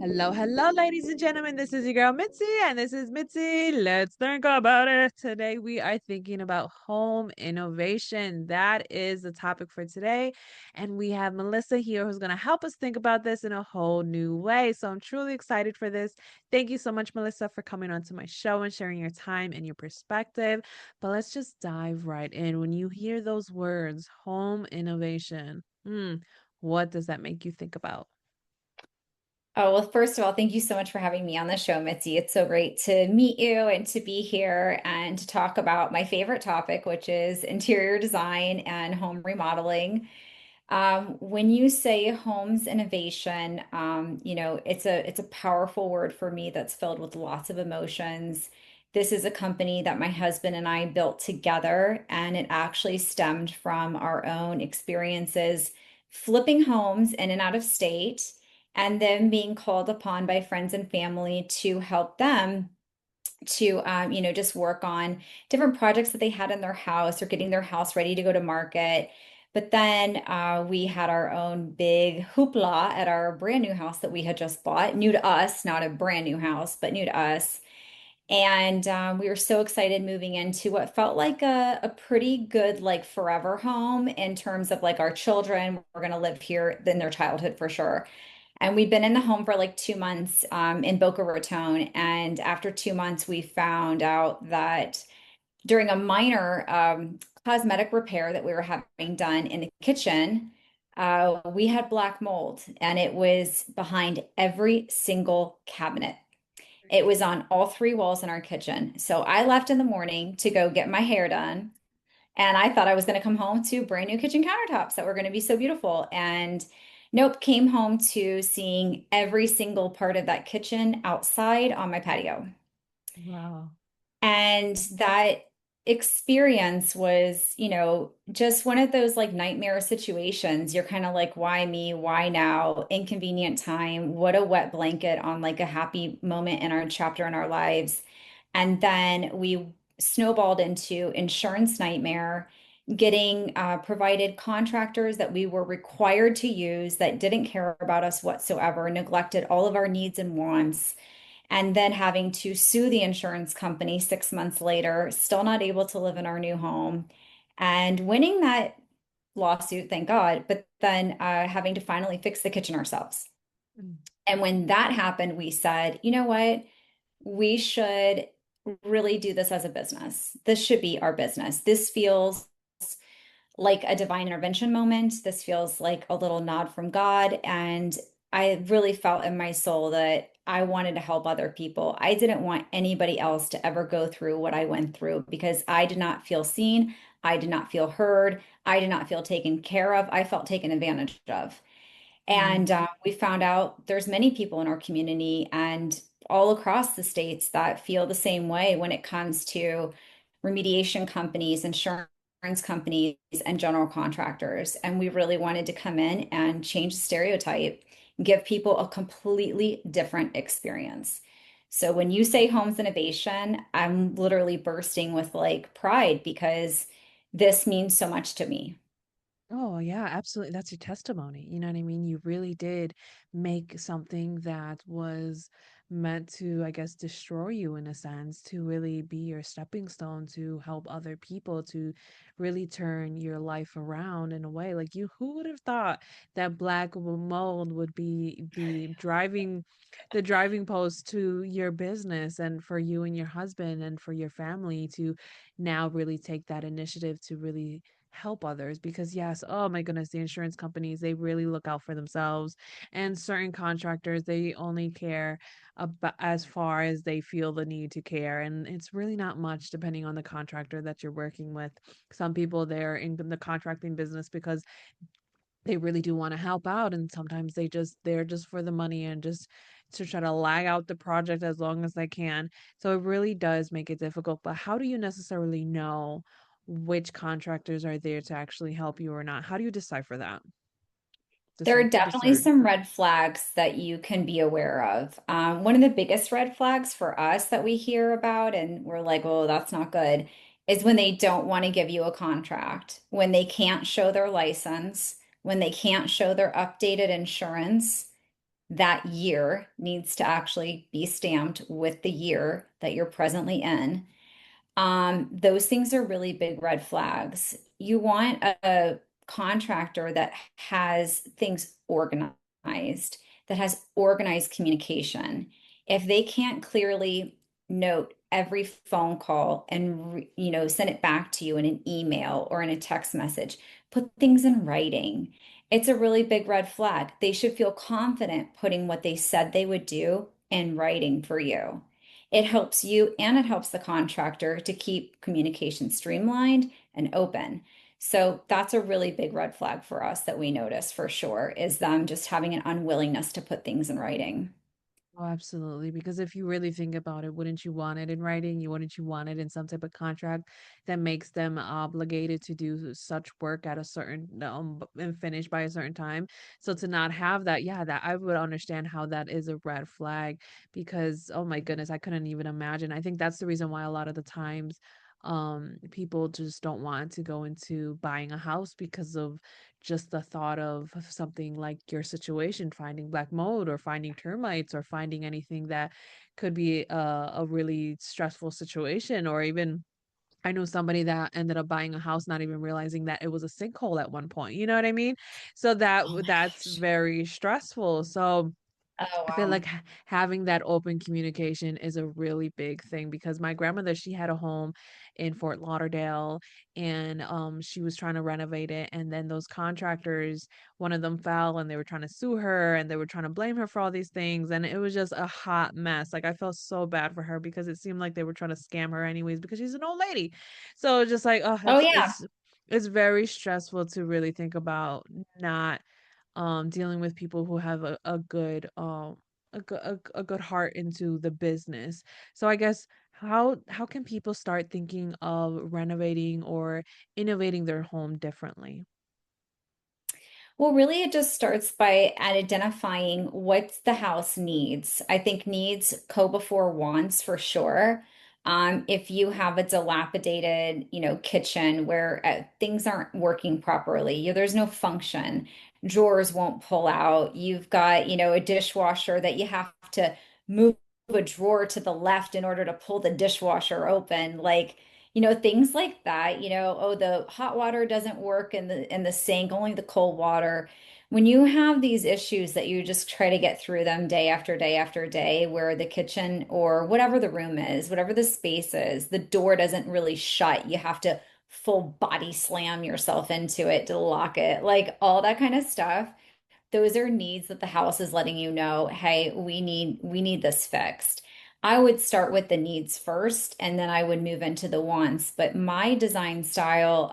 Hello, hello, ladies and gentlemen. This is your girl Mitzi, and this is Mitzi. Let's think about it. Today, we are thinking about home innovation. That is the topic for today. And we have Melissa here who's going to help us think about this in a whole new way. So I'm truly excited for this. Thank you so much, Melissa, for coming onto my show and sharing your time and your perspective. But let's just dive right in. When you hear those words, home innovation, what does that make you think about? Oh, well, first of all, thank you so much for having me on the show, Mitzi. It's so great to meet you and to be here and to talk about my favorite topic, which is interior design and home remodeling. When you say homes innovation, it's a powerful word for me that's filled with lots of emotions. This is a company that my husband and I built together, and it actually stemmed from our own experiences flipping homes in and out of state, and then being called upon by friends and family to help them to just work on different projects that they had in their house or getting their house ready to go to market. But then we had our own big hoopla at our brand new house that we had just bought, new to us, not a brand new house, but new to us. And we were so excited moving into what felt like a pretty good, like forever home in terms of like our children were going to live here in their childhood for sure. And we'd been in the home for like 2 months in Boca Raton. And after 2 months, we found out that during a minor cosmetic repair that we were having done in the kitchen, we had black mold and it was behind every single cabinet. It was on all three walls in our kitchen. So I left in the morning to go get my hair done. And I thought I was going to come home to brand new kitchen countertops that were going to be so beautiful. And nope, came home to seeing every single part of that kitchen outside on my patio. Wow. And that experience was, just one of those like nightmare situations. You're kind of like, why me? Why now? Inconvenient time. What a wet blanket on like a happy moment in our chapter in our lives. And then we snowballed into insurance nightmare, getting provided contractors that we were required to use that didn't care about us whatsoever, neglected all of our needs and wants, and then having to sue the insurance company 6 months later, still not able to live in our new home, and winning that lawsuit, thank God, but then having to finally fix the kitchen ourselves. Mm. And when that happened, we said, you know what? We should really do this as a business. This should be our business. This feels like a divine intervention moment. This feels like a little nod from God. And I really felt in my soul that I wanted to help other people. I didn't want anybody else to ever go through what I went through because I did not feel seen. I did not feel heard. I did not feel taken care of. I felt taken advantage of. Mm. And we found out there's many people in our community and all across the states that feel the same way when it comes to remediation companies, insurance companies, and general contractors. And we really wanted to come in and change the stereotype, give people a completely different experience. So when you say homes innovation, I'm literally bursting with like pride because this means so much to me. Oh, yeah, absolutely. That's your testimony. You know what I mean? You really did make something that was meant to, I guess, destroy you in a sense, to really be your stepping stone to help other people, to really turn your life around in a way. Like you, who would have thought that mold would be the driving post to your business and for you and your husband and for your family to now really take that initiative to really help others because yes, oh my goodness, the insurance companies, they really look out for themselves, and certain contractors, they only care about as far as they feel the need to care, and it's really not much depending on the contractor that you're working with. Some people, they're in the contracting business because they really do want to help out, and sometimes they're just for the money and just to try to lag out the project as long as they can. So it really does make it difficult. But how do you necessarily know which contractors are there to actually help you or not? How do you decipher that? There are Decipher, definitely discern. some red flags that you can be aware of. One of the biggest red flags for us that we hear about, and we're like, oh, that's not good, is when they don't want to give you a contract, when they can't show their license, when they can't show their updated insurance, that year needs to actually be stamped with the year that you're presently in. Those things are really big red flags. You want a contractor that has things organized, that has organized communication. If they can't clearly note every phone call and send it back to you in an email or in a text message, put things in writing. It's a really big red flag. They should feel confident putting what they said they would do in writing for you. It helps you and it helps the contractor to keep communication streamlined and open. So that's a really big red flag for us that we notice for sure is them just having an unwillingness to put things in writing. Oh, absolutely. Because if you really think about it, wouldn't you want it in writing? Wouldn't you want it in some type of contract that makes them obligated to do such work at a certain and finish by a certain time? So to not have that, yeah, that I would understand how that is a red flag because oh my goodness, I couldn't even imagine. I think that's the reason why a lot of the times people just don't want to go into buying a house because of just the thought of something like your situation, finding black mold or finding termites or finding anything that could be a really stressful situation. Or even I knew somebody that ended up buying a house not even realizing that it was a sinkhole at one point. You know what I mean? So Oh my that's gosh. very stressful. So Oh, I feel wow. like having that open communication is a really big thing because my grandmother, she had a home in Fort Lauderdale and she was trying to renovate it and then those contractors, one of them fell and they were trying to sue her and they were trying to blame her for all these things and it was just a hot mess. Like I felt so bad for her because it seemed like they were trying to scam her anyways because she's an old lady. So just like oh Oh, yeah. it's very stressful to really think about not dealing with people who have a good a good heart into the business. So I guess how can people start thinking of renovating or innovating their home differently? Well, really, it just starts by identifying what the house needs. I think needs go before wants for sure. If you have a dilapidated, kitchen where things aren't working properly, there's no function, drawers won't pull out. You've got, a dishwasher that you have to move a drawer to the left in order to pull the dishwasher open. Like, things like that, oh, the hot water doesn't work in the sink, only the cold water. When you have these issues that you just try to get through them day after day after day, where the kitchen or whatever the room is, whatever the space is, the door doesn't really shut. You have to full body slam yourself into it to lock it, like all that kind of stuff. Those are needs that the house is letting you know, hey, we need this fixed. I would start with the needs first and then I would move into the wants. But my design style,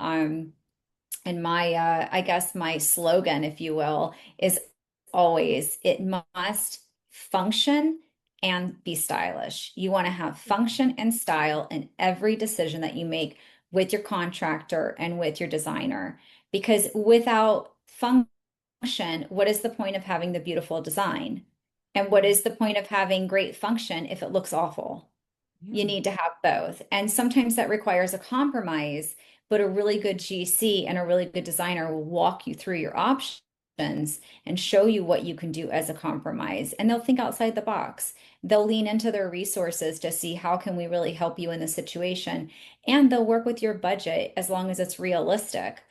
and my I guess my slogan, if you will, is always it must function and be stylish. You want to have function and style in every decision that you make with your contractor and with your designer. Because without function, what is the point of having the beautiful design? And what Yeah, is the point of having great function if it looks awful? You yeah. need to have both. And sometimes that requires a compromise, but a really good GC and a really good designer will walk you through your options and show you what you can do as a compromise. And they'll think outside the box. They'll lean into their resources to see how can we really help you in this situation. And they'll work with your budget as long as it's realistic.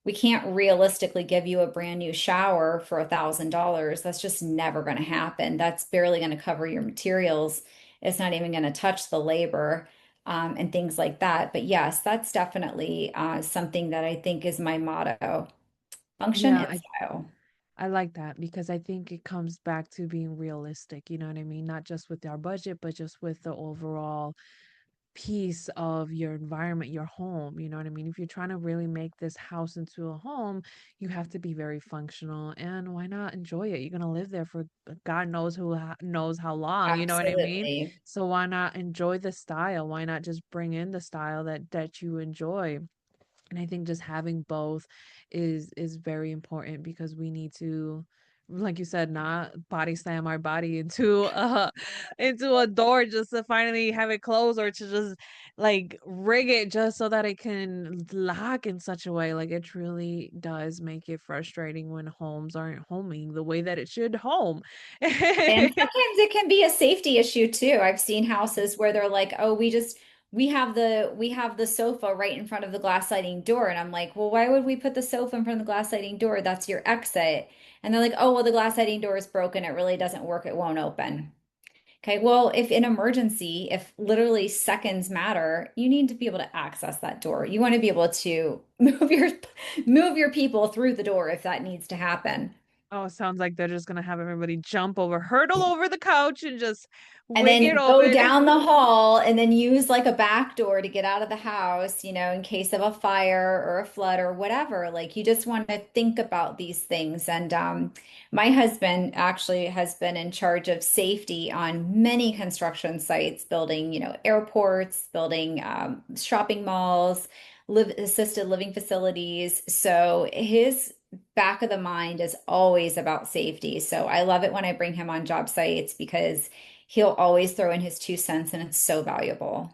We can't realistically give you a brand new shower for $1,000. That's just never going to happen. That's barely going to cover your materials. It's not even going to touch the labor and things like that. But yes, that's definitely something that I think is my motto, function Yeah, and style. I like that because I think it comes back to being realistic, you know what I mean? Not just with our budget, but just with the overall piece of your environment, your home. You know what I mean? If you're trying to really make this house into a home, you have to be very functional. And why not enjoy it? You're gonna live there for God knows knows how long. You know what I mean? Absolutely. So why not enjoy the style? Why not just bring in the style that you enjoy? And I think just having both is very important because we need to like you said, not body slam our body into into a door just to finally have it closed, or to just like rig it just so that it can lock in such a way. Like, it truly does make it frustrating when homes aren't homing the way that it should home. And sometimes it can be a safety issue too. I've seen houses where they're like, "Oh, we have the sofa right in front of the glass sliding door." And I'm like, "Well, why would we put the sofa in front of the glass sliding door? That's your exit." And they're like, "Oh, well, the glass sliding door is broken. It really doesn't work. It won't open." Okay, well, if in emergency, if literally seconds matter, you need to be able to access that door. You want to be able to move your people through the door if that needs to happen. Oh, it sounds like they're just gonna have everybody jump over, hurdle over the couch and just And wig it then go open. down the hall and then use like a back door to get out of the house, in case of a fire or a flood or whatever. Like you just want to think about these things. And my husband actually has been in charge of safety on many construction sites, building, airports, building shopping malls, assisted living facilities. So his back of the mind is always about safety. So I love it when I bring him on job sites because he'll always throw in his 2 cents and it's so valuable.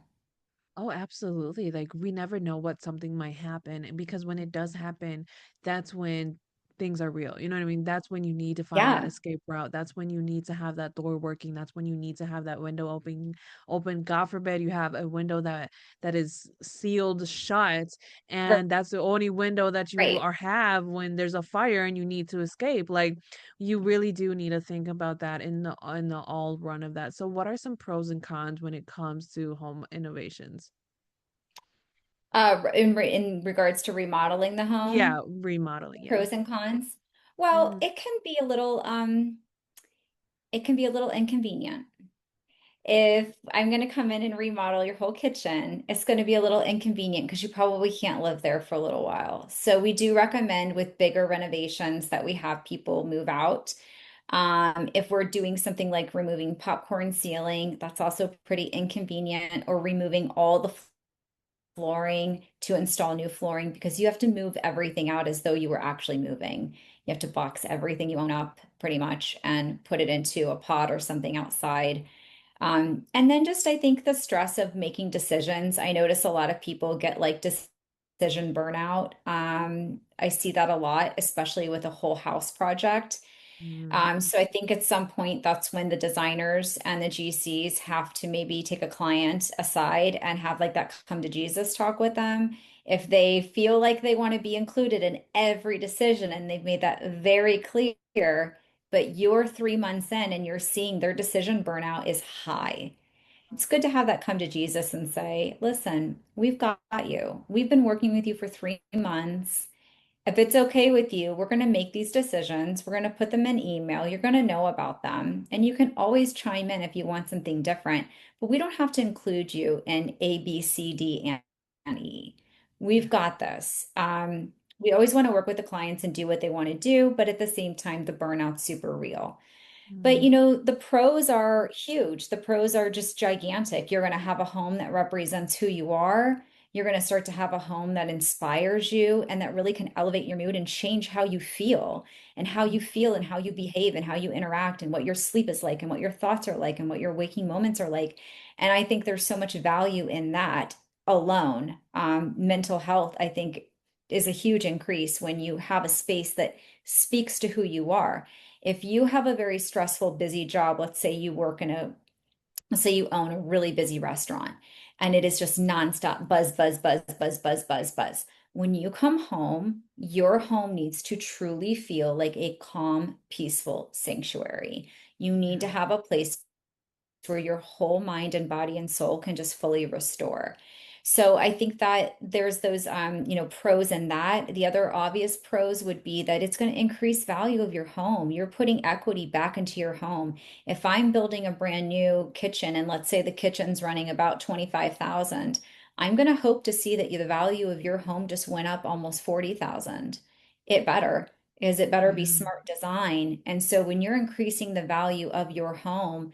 Oh, absolutely. Like, we never know what something might happen. And because when it does happen, that's when things are real. You know what I mean? That's when you need to find that Yeah. escape route. That's when you need to have that door working. That's when you need to have that window open. God forbid you have a window that is sealed shut, and that's the only window that you Right. are have when there's a fire and you need to escape. Like, you really do need to think about that in the all run of that. So what are some pros and cons when it comes to home innovations? In regards to remodeling the Yeah, home, remodeling, yeah. pros and cons. Well, Mhm. it can be a little inconvenient. If I'm going to come in and remodel your whole kitchen, it's going to be a little inconvenient because you probably can't live there for a little while. So we do recommend with bigger renovations that we have people move out. If we're doing something like removing popcorn ceiling, that's also pretty inconvenient, or removing all the flooring to install new flooring because you have to move everything out as though you were actually moving. You have to box everything you own up pretty much and put it into a pod or something outside. And then just I think the stress of making decisions. I notice a lot of people get like decision burnout. I see that a lot, especially with a whole house project. Mhm. So I think at some point that's when the designers and the GCs have to maybe take a client aside and have like that come to Jesus talk with them. If they feel like they want to be included in every decision and they've made that very clear, but you're 3 months in and you're seeing their decision burnout is high. It's good to have that come to Jesus and say, listen, we've got you. We've been working with you for 3 months. If it's okay with you, we're going to make these decisions. We're going to put them in email. You're going to know about them. And you can always chime in if you want something different, but we don't have to include you in A, B, C, D, and E. We've got this. We always want to work with the clients and do what they want to do, but at the same time, the burnout's super real. But Mhm. the pros are huge. The pros are just gigantic. You're going to have a home that represents who you are. You're going to start to have a home that inspires you and that really can elevate your mood and change how you feel and how Mhm. you feel and how you behave and how you interact and what your sleep is like and what your thoughts are like and what your waking moments are like. And I think there's so much value in that alone. Mental health, I think, is a huge increase when you have a space that speaks to who you are. If you have a very stressful, busy job, let's say you own a really busy restaurant and it is just nonstop buzz, buzz, buzz, buzz, buzz, buzz, buzz. When you come home, your home needs to truly feel like a calm, peaceful sanctuary. You need to Yeah. have a place where your whole mind and body and soul can just fully restore. So I think that there's those pros in that. The other obvious pros would be that it's going to increase value of your home. You're putting equity back into your home. If I'm building a brand new kitchen and let's say the kitchen's running about 25,000, I'm going to hope to see that the value of your home just went up almost 40,000. It better, is it better be Yeah. smart design. And so when you're increasing the value of your home,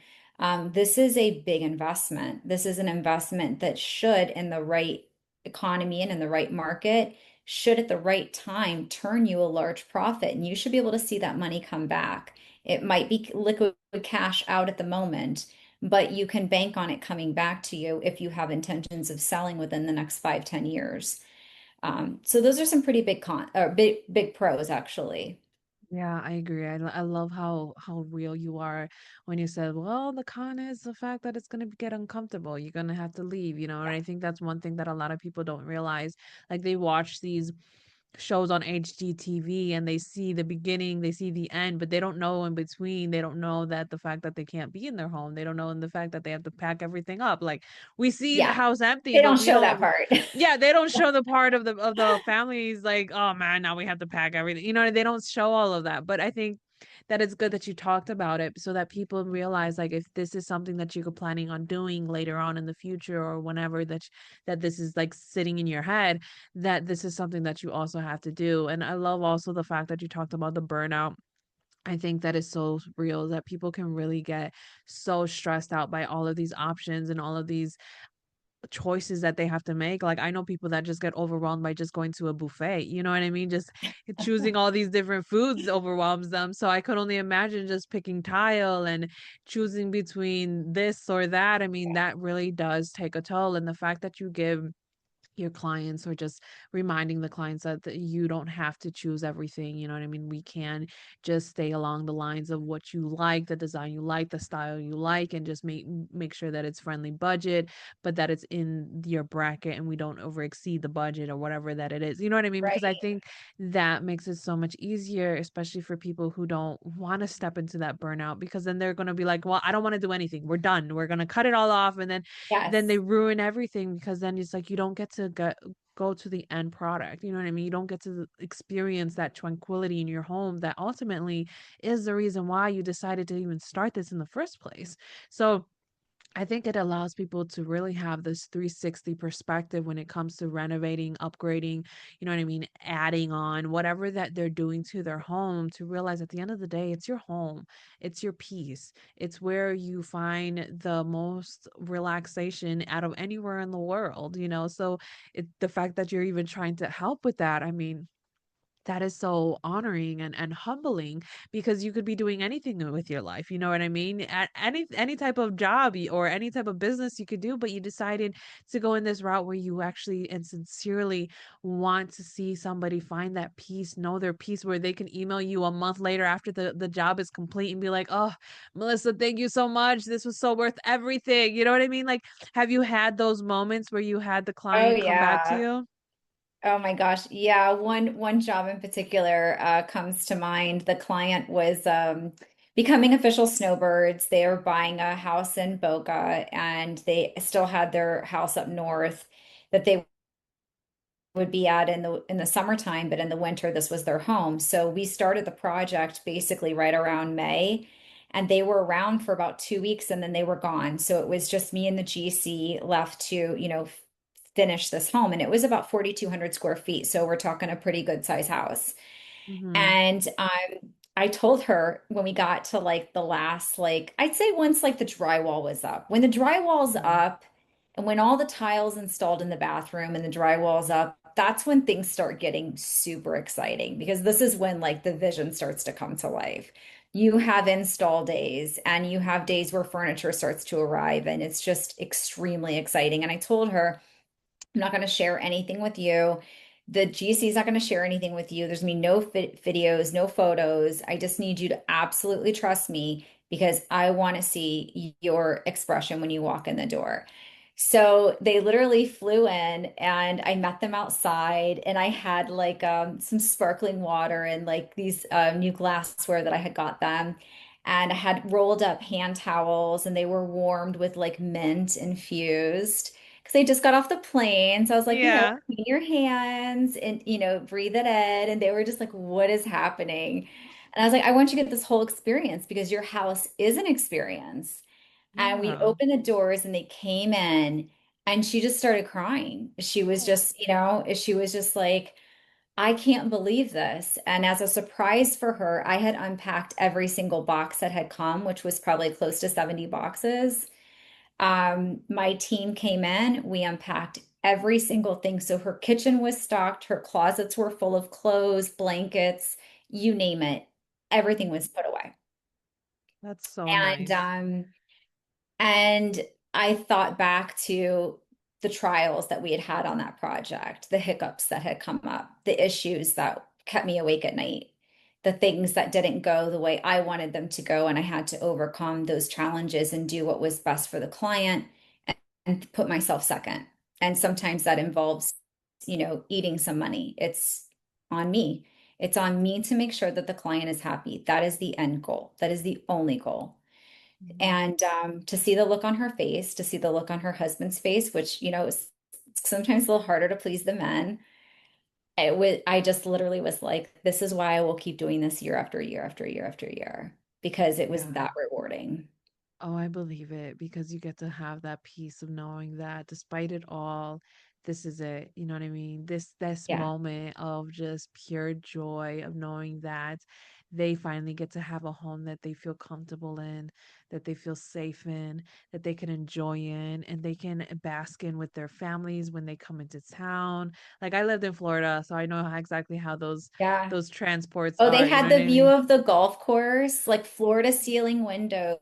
this is a big investment. This is an investment that should, in the right economy and in the right market, should at the right time turn you a large profit, and you should be able to see that money come back. It might be liquid cash out at the moment, but you can bank on it coming back to you if you have intentions of selling within the next 5, 10 years. So those are some pretty big or big pros actually. Yeah, I agree. I love how real you are when you said, "Well, the con is the fact that it's going to get uncomfortable. You're going to have to leave," you know. And I think that's one thing that a lot of people don't realize. Like they watch these shows on HGTV and they see the beginning, they see the end, but they don't know in between. They don't know that the fact that they can't be in their home. They don't know in the fact that they have to pack everything up. Like we see the Yeah, house empty, they but don't we show that don't. part. Yeah, they don't show the part of the families like, oh man, now we have to pack everything. You know, they don't show all of that. But I think that it's good that you talked about it so that people realize like if this is something that you're planning on doing later on in the future or whenever that this is like sitting in your head, that this is something that you also have to do. And I love also the fact that you talked about the burnout. I think that is so real that people can really get so stressed out by all of these options and all of these choices that they have to make. Like I know people that just get overwhelmed by just going to a buffet. You know what I mean? Just choosing all these different foods overwhelms them. So I could only imagine just picking tile and choosing between this or that. I mean, that really does take a toll. And the fact that you give your clients or just reminding the clients that you don't have to choose everything, you know what I mean? We can just stay along the lines of what you like, the design you like, the style you like, and just make sure that it's friendly budget, but that it's in your bracket and we don't over exceed the budget or whatever that it is. You know what I mean? Because I Right. think that makes it so much easier, especially for people who don't want to step into that burnout because then they're going to be like, well, I don't want to do anything. We're done. We're going to cut it all off. And then they Yes. ruin everything because then it's like you don't get to go to the end product. You know what I mean? You don't get to experience that tranquility in your home that ultimately is the reason why you decided to even start this in the first place. So I think it allows people to really have this 360 perspective when it comes to renovating, upgrading, you know what I mean, adding on whatever that they're doing to their home to realize at the end of the day, it's your home, it's your peace, it's where you find the most relaxation out of anywhere in the world, you know. So the fact that you're even trying to help with that, I mean, that is so honoring and humbling because you could be doing anything with your life, you know what I mean? At any type of job or any type of business you could do, but you decided to go in this route where you actually and sincerely want to see somebody find that peace, know their peace, where they can email you a month later after the job is complete and be like, "Oh, Melissa, thank you so much. This was so worth everything." You know what I mean? Like, have you had those moments where you had the Oh client come back to yeah. you? Oh my gosh. Yeah, one job in particular comes to mind. The client was becoming official snowbirds. They were buying a house in Boca, and they still had their house up north that they would be at in the summertime, but in the winter this was their home. So we started the project basically right around May, and they were around for about 2 weeks and then they were gone. So it was just me and the GC left to, finish this home, and it was about 4,200 square feet. So we're talking a pretty good size house. Mhm. And I told her when we got to like the last, like, I'd say once like the drywall was up, when the drywall's Mhm. up and when all the tiles installed in the bathroom and the drywall's up, that's when things start getting super exciting because this is when like the vision starts to come to life. You have install days and you have days where furniture starts to arrive, and it's just extremely exciting. And I told her, I'm not going to share anything with you. The GC is not going to share anything with you. There's going to be no videos, no photos. I just need you to absolutely trust me because I want to see your expression when you walk in the door. So they literally flew in and I met them outside, and I had like some sparkling water and like these new glassware that I had got them. And I had rolled up hand towels and they were warmed with like mint infused because they just got off the plane. So I was like, Yeah. clean your hands and, breathe it in. And they were just like, what is happening? And I was like, I want you to get this whole experience because your house is an experience. And we Yeah. opened the doors and they came in, and she just started crying. She was Oh. just, she was just like, I can't believe this. And as a surprise for her, I had unpacked every single box that had come, which was probably close to 70 boxes. My team came in, we unpacked every single thing. So her kitchen was stocked, her closets were full of clothes, blankets, you name it. Everything Mm, was put away. that's so And nice. and I thought back to the trials that we had had on that project, the hiccups that had come up, the issues that kept me awake at night, the things that didn't go the way I wanted them to go. And I had to overcome those challenges and do what was best for the client and put myself second. And sometimes that involves, eating some money. It's on me. It's on me to make sure that the client is happy. That is the end goal. That is the only goal. Mhm. And to see the look on her face, to see the look on her husband's face, which, is sometimes a little harder to please the men. I just literally was like, this is why I will keep doing this year after year after year after year, because it was Yeah. that rewarding. Oh, I believe it because you get to have that peace of knowing that despite it all, this is it. You know what I mean? This Yeah. moment of just pure joy of knowing that they finally get to have a home that they feel comfortable in, that they feel safe in, that they can enjoy in, and they can bask in with their families when they come into town. Like I lived in Florida, so I know exactly how Yeah. those transports Oh, they are, you know had what the I view mean? of the golf course, like floor to ceiling windows,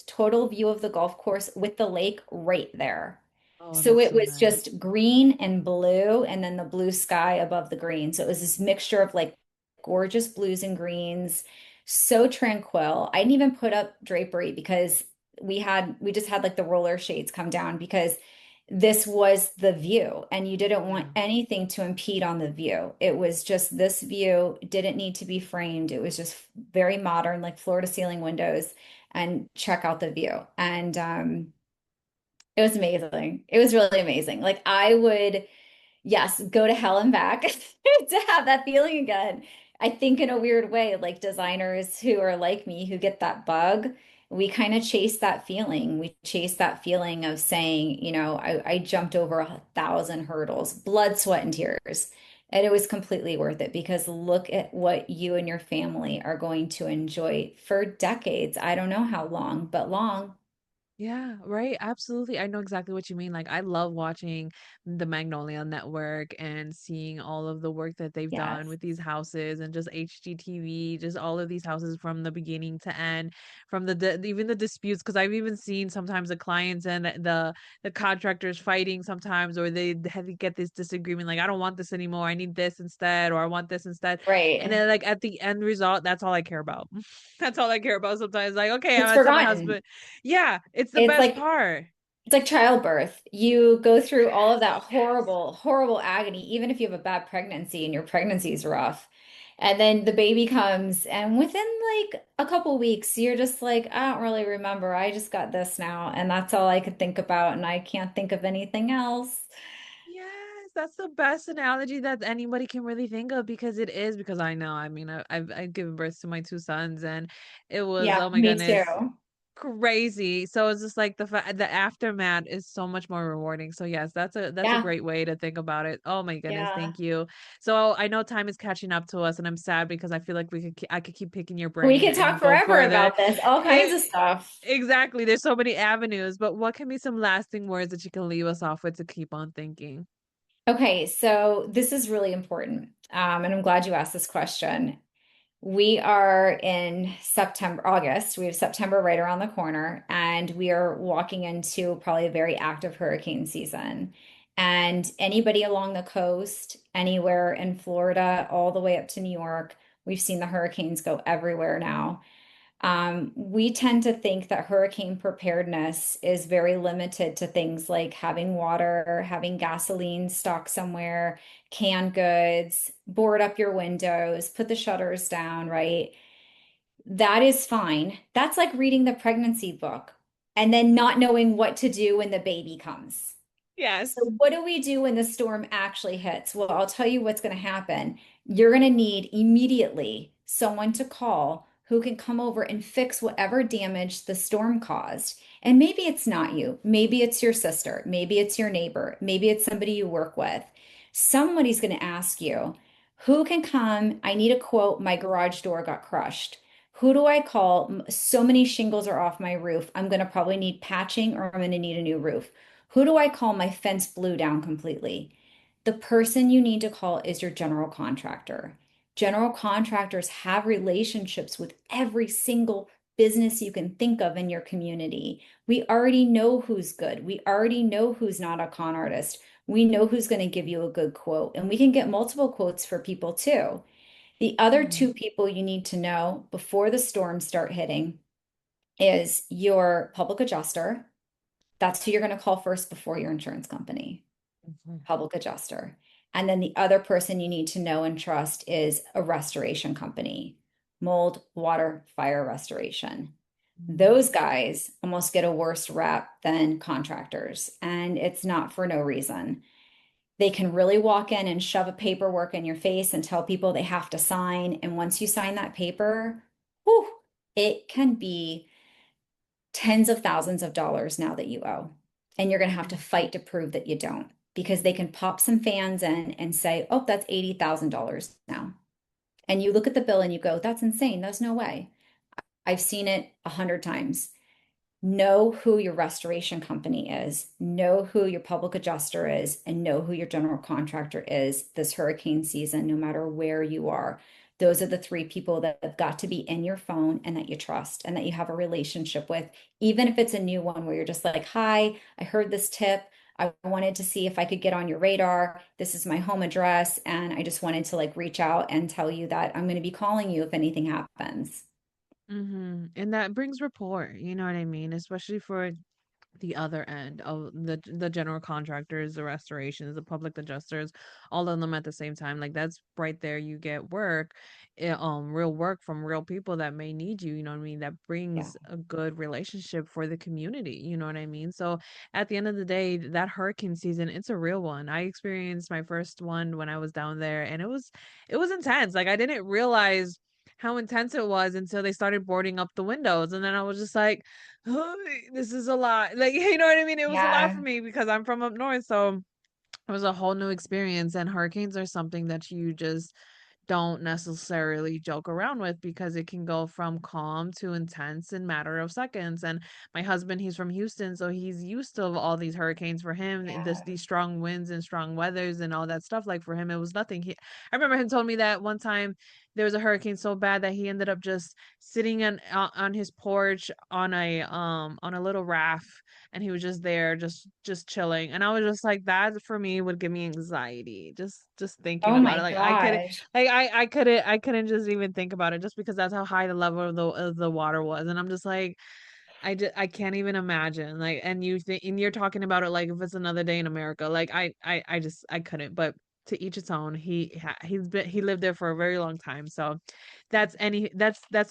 total view of the golf course with the lake right there. Oh, So that's it so was nice. just green and blue, and then the blue sky above the green. So it was this mixture of like gorgeous blues and greens, so tranquil. I didn't even put up drapery because we just had like the roller shades come down because this was the view and you didn't want Yeah. anything to impede on the view. It was just this view, didn't need to be framed. It was just very modern, like floor to ceiling windows and check out the view. And it was amazing. It was really amazing. Like I would, yes, go to hell and back to have that feeling again. I think in a weird way, like designers who are like me, who get that bug, we kind of chase that feeling. We chase that feeling of saying, I jumped over 1,000 hurdles, blood, sweat, and tears. And it was completely worth it because look at what you and your family are going to enjoy for decades. I don't know how long, but long. Yeah, right. Absolutely. I know exactly what you mean. Like, I love watching the Magnolia Network and seeing all of the work that they've done Yes, with these houses and just HGTV, just all of these houses from the beginning to end, from even the disputes. Because I've even seen sometimes the clients and the contractors fighting sometimes, or they have to get this disagreement. Like, I don't want this anymore. I need this instead, or I want this instead. And right. then, like at the end result, that's all I care about. That's all I care about. Sometimes, like, okay, It's I'm at someone's house, forgotten. but yeah, it's the It's best like part. It's like childbirth. You go through all of Yes, that yes. horrible, horrible agony, even if you have a bad pregnancy and your pregnancy is rough. And then the baby comes, and within like a couple weeks, you're just like, I don't really remember. I just got this now. And that's all I could think about. And I can't think of anything else. Yes, that's the best analogy that anybody can really think of because it is because I know. I mean, I've given birth to my two sons and it was, Yeah, oh my me too. goodness, crazy. So it's just like the aftermath is so much more rewarding. So yes, that's a Yeah, great way to think about it. Oh my goodness, yeah. thank you. So I know time is catching up to us and I'm sad because I feel like I could keep picking your We brain could talk and go forever further. about this, all kinds Eh, of stuff. exactly. There's so many avenues, but what can be some lasting words that you can leave us off with to keep on thinking? Okay, so this is really important. And I'm glad you asked this question. We are in September, August. We have September right around the corner, and we are walking into probably a very active hurricane season. And anybody along the coast, anywhere in Florida, all the way up to New York, we've seen the hurricanes go everywhere now. We tend to think that hurricane preparedness is very limited to things like having water, having gasoline stocked somewhere, canned goods, board up your windows, put the shutters down, right? That is fine. That's like reading the pregnancy book and then not knowing what to do when the baby comes. So, Yes. what do we do when the storm actually hits? Well, I'll tell you what's going to happen. You're going to need immediately someone to call who can come over and fix whatever damage the storm caused. And maybe it's not you. Maybe it's your sister. Maybe it's your neighbor. Maybe it's somebody you work with. Somebody's going to ask you, who can come? I need a quote. My garage door got crushed. Who do I call? So many shingles are off my roof. I'm going to probably need patching or I'm going to need a new roof. Who do I call? My fence blew down completely. The person you need to call is your general contractor. General contractors have relationships with every single business you can think of in your community. We already know who's good. We already know who's not a con artist. We know who's going to give you a good quote, and we can get multiple quotes for people too. The other Mhm. two people you need to know before the storms start hitting is your public adjuster. That's who you're going to call first before your insurance company, Mhm. public adjuster. And then the other person you need to know and trust is a restoration company, mold, water, fire restoration. Mhm. Those guys almost get a worse rep than contractors, and it's not for no reason. They can really walk in and shove a paperwork in your face and tell people they have to sign. And once you sign that paper, whew, it can be tens of thousands of dollars now that you owe. And you're going to have to fight to prove that you don't because they can pop some fans in and say, oh, that's $80,000 now. And you look at the bill and you go, that's insane. There's no way. I've seen it 100 times. Know who your restoration company is, know who your public adjuster is, and know who your general contractor is this hurricane season, no matter where you are. Those are the three people that have got to be in your phone and that you trust and that you have a relationship with, even if it's a new one where you're just like, hi, I heard this tip. I wanted to see if I could get on your radar. This is my home address. And I just wanted to like reach out and tell you that I'm going to be calling you if anything happens. And that brings rapport, you know what I mean? Especially for the other end of the general contractors, the restorations, the public adjusters, all of them at the same time. Like that's right there. You get work, real work from real people that may need you. You know what I mean? That Yeah. brings a good relationship for the community. You know what I mean? So at the end of the day, that hurricane season, it's a real one. I experienced my first one when I was down there, and it was intense. Like I didn't realize how intense it was until they started boarding up the windows, and then I was just like, oh, this is a lot. Like, you know what I mean? It was a lot for Yeah. me because I'm from up north. So it was a whole new experience. And hurricanes are something that you just don't necessarily joke around with because it can go from calm to intense in matter of seconds. And my husband, he's from Houston, so he's used to all these hurricanes. For him, Yeah. these strong winds and strong weathers and all that stuff, like for him it was nothing. I remember him told me that one time there was a hurricane so bad that he ended up just sitting on his porch on a little raft, and he was just there just chilling, and I was just like, that for me would give me anxiety just thinking Oh about it. my Like I could, gosh. like I couldn't just even think about it just because that's how high the level of the water was, and I'm just like, I can't even imagine. Like, and you're talking about it like if it's another day in America. Like I couldn't. But to each its own. He lived there for a very long time, so that's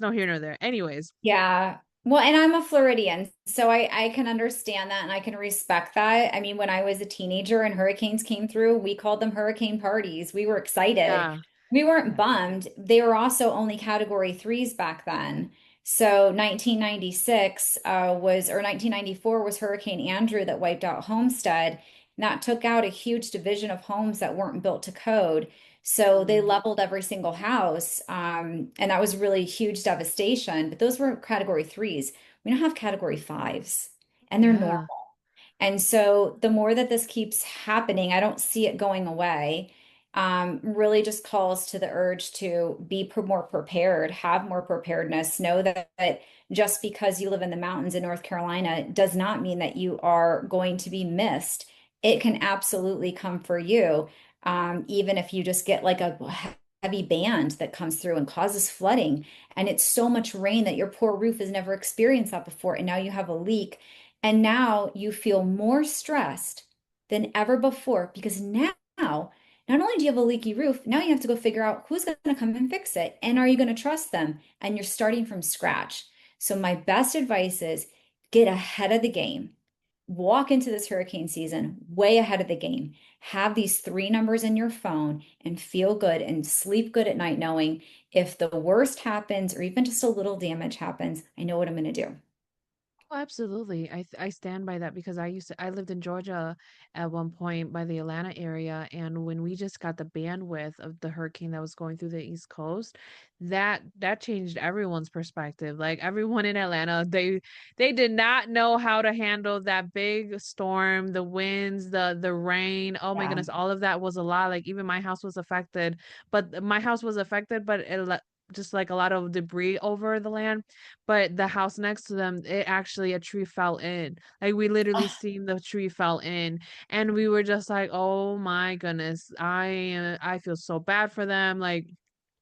no here nor there. Anyways, Yeah. Well, and I'm a Floridian, so I can understand that and I can respect that. I mean, when I was a teenager and hurricanes came through, we called them hurricane parties. We were excited. yeah, We weren't yeah, bummed. They were also only category threes back then. So 1996 or 1994 was Hurricane Andrew that wiped out Homestead. And that took out a huge division of homes that weren't built to code. So they mm, leveled every single house. And that was really huge devastation. But those were category threes. We don't have category fives, and they're yeah, normal. And so the more that this keeps happening, I don't see it going away. Really just calls to the urge to be more prepared, have more preparedness, know that just because you live in the mountains in North Carolina does not mean that you are going to be missed. It can absolutely come for you, even if you just get like a heavy band that comes through and causes flooding. And it's so much rain that your poor roof has never experienced that before. And now you have a leak. And now you feel more stressed than ever before because now, not only do you have a leaky roof, now you have to go figure out who's going to come and fix it. And are you going to trust them? And you're starting from scratch. So, my best advice is get ahead of the game. Walk into this hurricane season way ahead of the game. Have these three numbers in your phone and feel good and sleep good at night, knowing if the worst happens or even just a little damage happens, I know what I'm going to do. Oh, absolutely. I stand by that because I lived in Georgia at one point by the Atlanta area, and when we just got the bandwidth of the hurricane that was going through the East Coast, that changed everyone's perspective. Like everyone in Atlanta, they did not know how to handle that big storm, the winds, the rain. Oh my Yeah. goodness, all of that was a lot. Like even my house was affected, but my house was affected, but just like a lot of debris over the land, but the house next to them, it actually a tree fell in. Like we literally Oh, seen the tree fell in, and we were just like, "Oh my goodness, I feel so bad for them." Like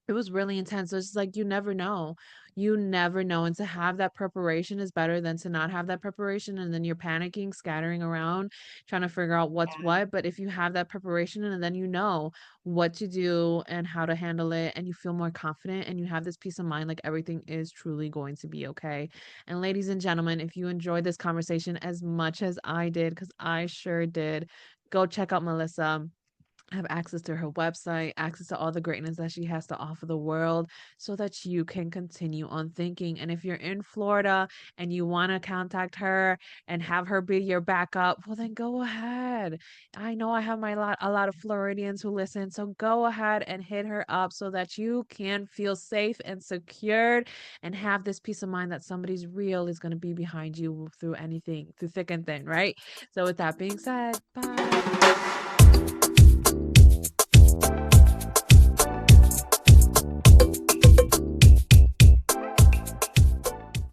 it was really intense. So it's just like you never know. You never know. And to have that preparation is better than to not have that preparation. And then you're panicking, scattering around, trying to figure out what's yeah. what. But if you have that preparation and then you know what to do and how to handle it, and you feel more confident and you have this peace of mind, like everything is truly going to be okay. And ladies and gentlemen, if you enjoyed this conversation as much as I did, because I sure did, go check out Melissa, have access to her website, access to all the greatness that she has to offer the world so that you can continue on thinking. And if you're in Florida and you want to contact her and have her be your backup, well then go ahead. I know I have a lot of Floridians who listen, so go ahead and hit her up so that you can feel safe and secured and have this peace of mind that somebody's real is going to be behind you through anything, through thick and thin, right? So with that being said, bye.